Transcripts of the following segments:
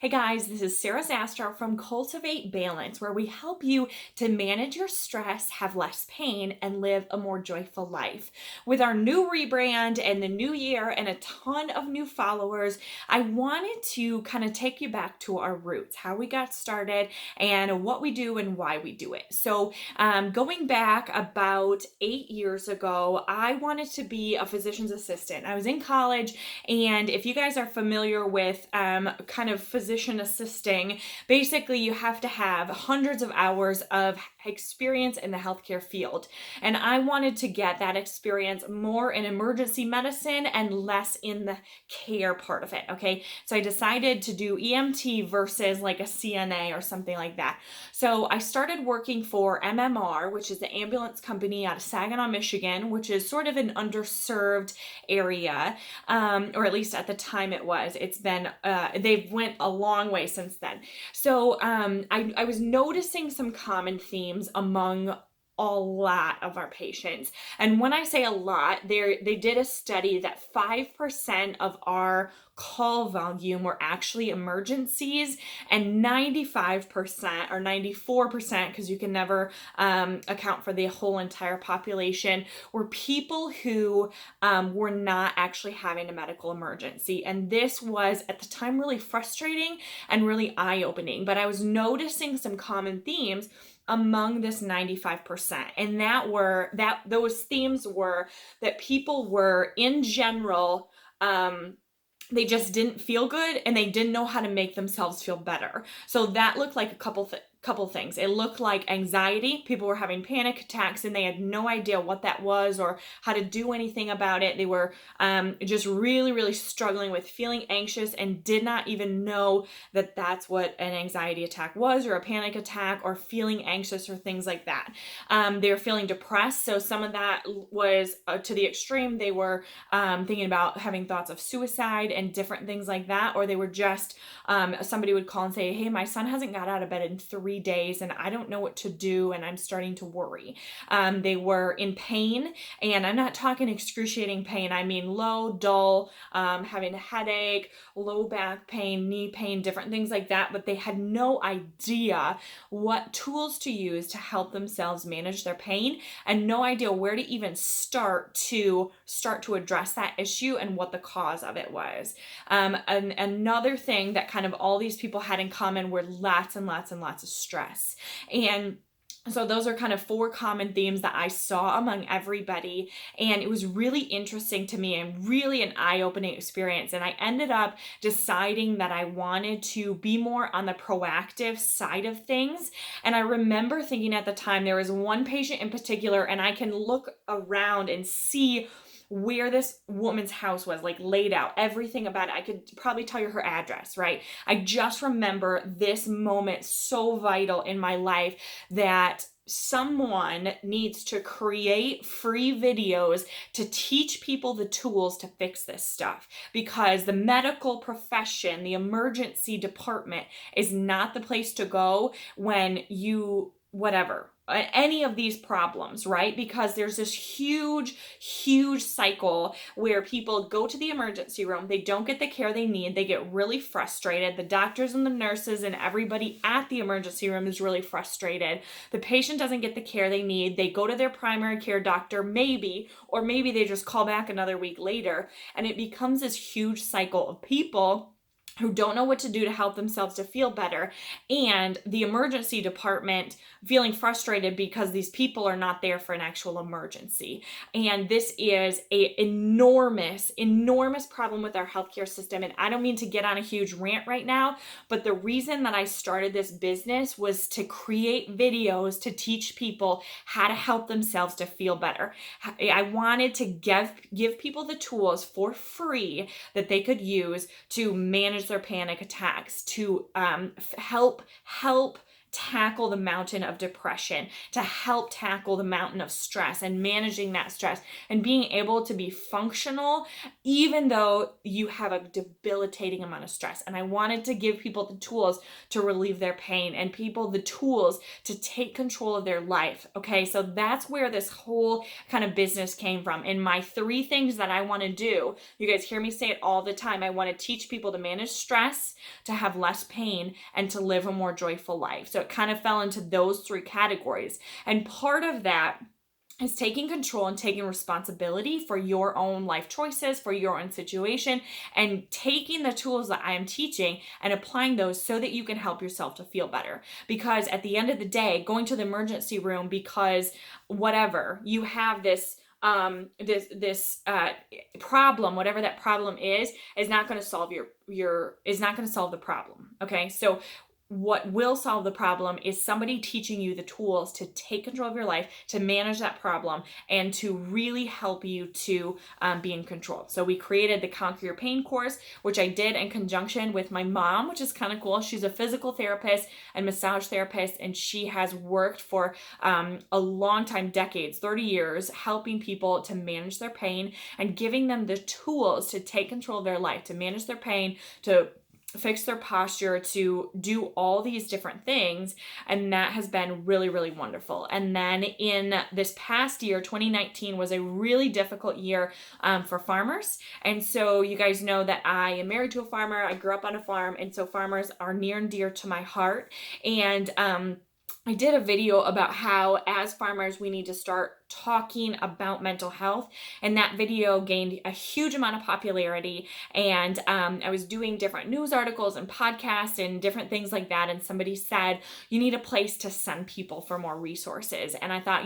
Hey guys, this is Sarah Zastrow from Cultivate Balance, where we help you to manage your stress, have less pain, and live a more joyful life. With our new rebrand and the new year and a ton of new followers, I wanted to kind of take you back to our roots, how we got started, and what we do and why we do it. So, going back about 8 years ago, I wanted to be a physician's assistant. I was in college, and if you guys are familiar with kind of physician assisting, basically you have to have hundreds of hours of experience in the healthcare field. And I wanted to get that experience more in emergency medicine and less in the care part of it. Okay. So I decided to do EMT versus like a CNA or something like that. So I started working for MMR, which is the ambulance company out of Saginaw, Michigan, which is sort of an underserved area, or at least at the time it was. It's been, they've went a long way since then. So I was noticing some common themes among a lot of our patients. And when I say a lot, they did a study that 5% of our call volume were actually emergencies, and 95% or 94%, because you can never account for the whole entire population, were people who were not actually having a medical emergency. And this was at the time really frustrating and really eye-opening. But I was noticing some common themes among this 95%, and those themes were that people were in general, they just didn't feel good and they didn't know how to make themselves feel better. So that looked like a couple things. It looked like anxiety. People were having panic attacks and they had no idea what that was or how to do anything about it. They were just really, really struggling with feeling anxious and did not even know that that's what an anxiety attack was, or a panic attack, or feeling anxious, or things like that. They were feeling depressed. So some of that was to the extreme. They were thinking about having thoughts of suicide and different things like that. Or they were just, somebody would call and say, hey, my son hasn't got out of bed in 3 days and I don't know what to do and I'm starting to worry. They were in pain, and I'm not talking excruciating pain. I mean low, dull, having a headache, low back pain, knee pain, different things like that. But they had no idea what tools to use to help themselves manage their pain, and no idea where to even start to address that issue and what the cause of it was. And another thing that kind of all these people had in common were lots and lots and lots of stress. And so those are kind of 4 common themes that I saw among everybody. And it was really interesting to me and really an eye-opening experience. And I ended up deciding that I wanted to be more on the proactive side of things. And I remember thinking at the time, there was one patient in particular, and I can look around and see where this woman's house was, like laid out, everything about it. I could probably tell you her address, right? I just remember this moment so vital in my life that someone needs to create free videos to teach people the tools to fix this stuff, because the medical profession, the emergency department, is not the place to go when you, whatever, any of these problems, right? Because there's this huge cycle where people go to the emergency room, they don't get the care they need, they get really frustrated. The doctors and the nurses and everybody at the emergency room is really frustrated. The patient doesn't get the care they need. They go to their primary care doctor, maybe, or maybe they just call back another week later, and it becomes this huge cycle of people who don't know what to do to help themselves to feel better, and the emergency department feeling frustrated because these people are not there for an actual emergency. And this is an enormous problem with our healthcare system. And I don't mean to get on a huge rant right now, but the reason that I started this business was to create videos to teach people how to help themselves to feel better. I wanted to give people the tools for free that they could use to manage their panic attacks, to help tackle the mountain of depression, to help tackle the mountain of stress and managing that stress and being able to be functional even though you have a debilitating amount of stress. And I wanted to give people the tools to relieve their pain and people the tools to take control of their life. Okay, so that's where this whole kind of business came from. And my 3 things that I want to do, you guys hear me say it all the time. I want to teach people to manage stress, to have less pain, and to live a more joyful life. So it kind of fell into those 3 categories. And part of that is taking control and taking responsibility for your own life choices, for your own situation, and taking the tools that I am teaching and applying those so that you can help yourself to feel better. Because at the end of the day, going to the emergency room because whatever, you have this problem, whatever that problem is not going to solve is not going to solve the problem. Okay. So what will solve the problem is somebody teaching you the tools to take control of your life, to manage that problem, and to really help you to be in control. So we created the Conquer Your Pain course, which I did in conjunction with my mom, which is kind of cool. She's a physical therapist and massage therapist, and she has worked for a long time, decades, 30 years, helping people to manage their pain and giving them the tools to take control of their life, to manage their pain, to fix their posture, to do all these different things. And that has been really, really wonderful. And then in this past year, 2019 was a really difficult year for farmers. And so you guys know that I am married to a farmer. I grew up on a farm. And so farmers are near and dear to my heart. And I did a video about how as farmers, we need to start talking about mental health, and that video gained a huge amount of popularity. And I was doing different news articles and podcasts and different things like that, and somebody said you need a place to send people for more resources. And I thought,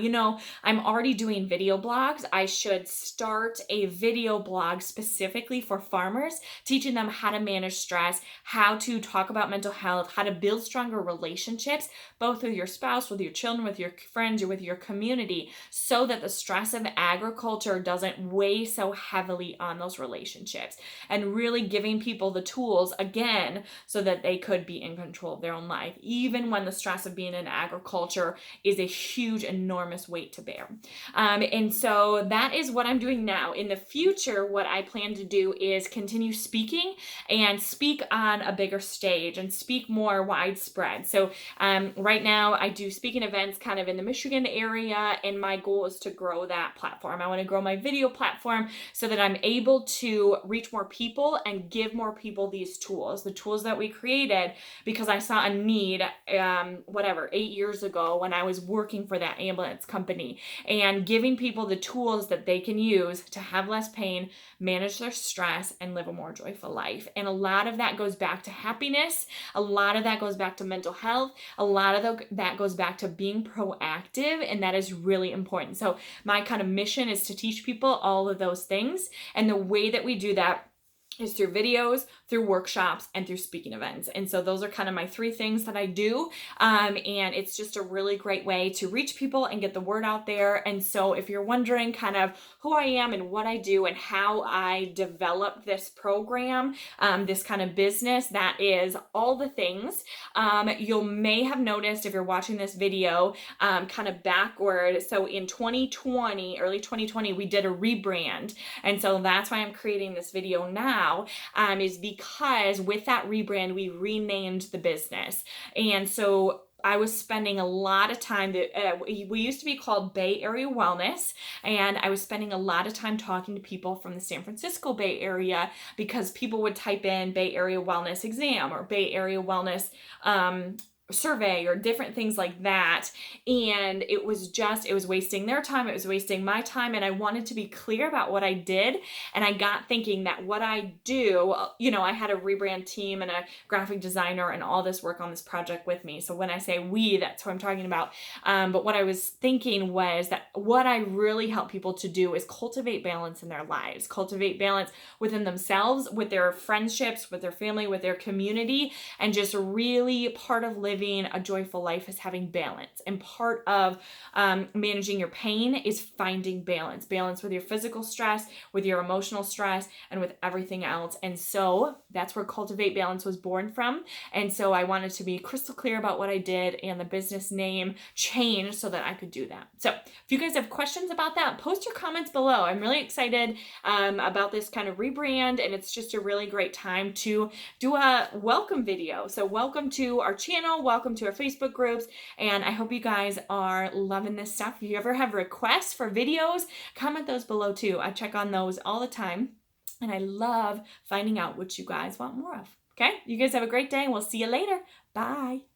I'm already doing video blogs. I should start a video blog specifically for farmers, teaching them how to manage stress, how to talk about mental health, how to build stronger relationships, both with your spouse, with your children, with your friends, or with your community, so that the stress of agriculture doesn't weigh so heavily on those relationships, and really giving people the tools again so that they could be in control of their own life, even when the stress of being in agriculture is a huge, enormous weight to bear. And so that is what I'm doing now. In the future, what I plan to do is continue speaking and speak on a bigger stage and speak more widespread. So right now I do speaking events kind of in the Michigan area, and my goal is to grow that platform. I want to grow my video platform so that I'm able to reach more people and give more people these tools, the tools that we created because I saw a need, 8 years ago when I was working for that ambulance company, and giving people the tools that they can use to have less pain, manage their stress, and live a more joyful life. And a lot of that goes back to happiness. A lot of that goes back to mental health. A lot of that goes back to being proactive, and that is really important. So my kind of mission is to teach people all of those things, and the way that we do that is through videos, through workshops, and through speaking events. And so those are kind of my 3 things that I do. And it's just a really great way to reach people and get the word out there. And so if you're wondering kind of who I am and what I do and how I developed this program, this kind of business, that is all the things. You may have noticed if you're watching this video kind of backward. So in 2020, early 2020, we did a rebrand. And so that's why I'm creating this video now. Is because with that rebrand, we renamed the business. And so I was spending a lot of time, we used to be called Bay Area Wellness, and I was spending a lot of time talking to people from the San Francisco Bay Area because people would type in Bay Area Wellness exam or Bay Area Wellness survey or different things like that, and it was wasting their time, it was wasting my time, and I wanted to be clear about what I did. And I got thinking that what I do, I had a rebrand team and a graphic designer and all this work on this project with me. So when I say we, that's who I'm talking about. But what I was thinking was that what I really help people to do is cultivate balance in their lives, cultivate balance within themselves, with their friendships, with their family, with their community, and just really part of living living a joyful life is having balance. And part of managing your pain is finding balance with your physical stress, with your emotional stress, and with everything else. And so that's where Cultivate Balance was born from. And so I wanted to be crystal clear about what I did and the business name change so that I could do that. So if you guys have questions about that, post your comments below. I'm really excited about this kind of rebrand, and it's just a really great time to do a welcome video. So welcome to our channel, welcome to our Facebook groups, and I hope you guys are loving this stuff. If you ever have requests for videos, comment those below too. I check on those all the time, and I love finding out what you guys want more of. Okay, you guys have a great day, and we'll see you later. Bye.